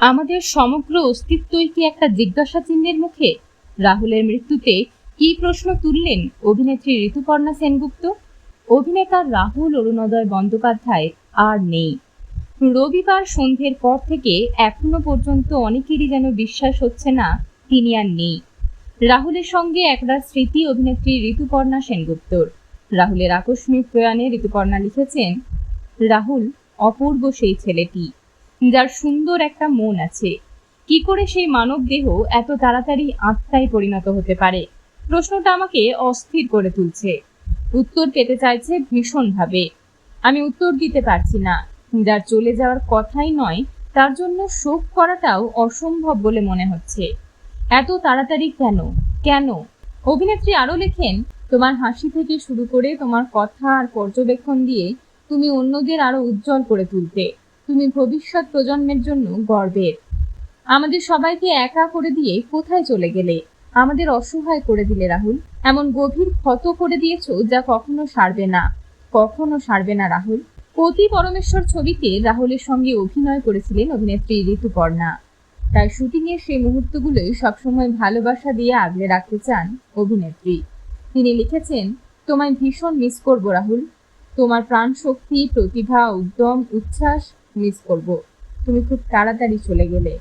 আমাদের সমগ্র অস্তিত্বই কি একটা জিজ্ঞাসা চিহ্নের মুখে? রাহুলের মৃত্যুতে কি প্রশ্ন তুললেন অভিনেত্রী ঋতুপর্ণা সেনগুপ্ত। অভিনেতা রাহুল অরুণোদয় বন্দ্যোপাধ্যায় আর নেই। রবিবার সন্ধ্যের পর থেকে এখনো পর্যন্ত অনেকেরই যেন বিশ্বাস হচ্ছে না তিনি আর নেই। রাহুলের সঙ্গে একরার স্মৃতি অভিনেত্রী ঋতুপর্ণা সেনগুপ্তর। রাহুলের আকস্মিক প্রয়াণে ঋতুপর্ণা লিখেছেন, রাহুল অপূর্ব সেই ছেলেটি, যার সুন্দর একটা মন আছে। কি করে সেই মানব দেহ এত তাড়াতাড়ি আত্মায় পরিণত হতে পারে? প্রশ্নটা আমাকে অস্থির করে তুলছে। উত্তর পেতে চাইছে ভীষণভাবে। আমি উত্তর দিতে পারছি না। যার চলে যাওয়ার কথাই নয়, তার জন্য শোক করাটাও অসম্ভব বলে মনে হচ্ছে। এত তাড়াতাড়ি কেন কেন? অভিনেত্রী আরো লেখেন, তোমার হাসি থেকে শুরু করে তোমার কথা আর পর্যবেক্ষণ দিয়ে তুমি অন্যদের আরো উজ্জ্বল করে তুলতে। তুমি ভবিষ্যৎ প্রজন্মের জন্য গর্বের। আমাদের সবাইকে একা করে দিয়ে কোথায় চলে গেলে? আমাদের অসহায় করে দিলে রাহুল। এমন গভীর ক্ষত করে দিয়েছো যা কখনো সারবে না, কখনো সারবে না রাহুল। পতি পরমেশ্বর ছবিতে রাহুলের সঙ্গে অভিনয় করেছিলেন অভিনেত্রী ঋতুপর্ণা। তাই শুটিংয়ের সেই মুহূর্তগুলোই সবসময় ভালোবাসা দিয়ে আগলে রাখতে চান অভিনেত্রী। তিনি লিখেছেন, তোমায় ভীষণ মিস করবো রাহুল। তোমার প্রাণ শক্তি, প্রতিভা, উদ্যম, উচ্ছ্বাস মিস করব। তুমি খুব তাড়াতাড়ি চলে গেলে।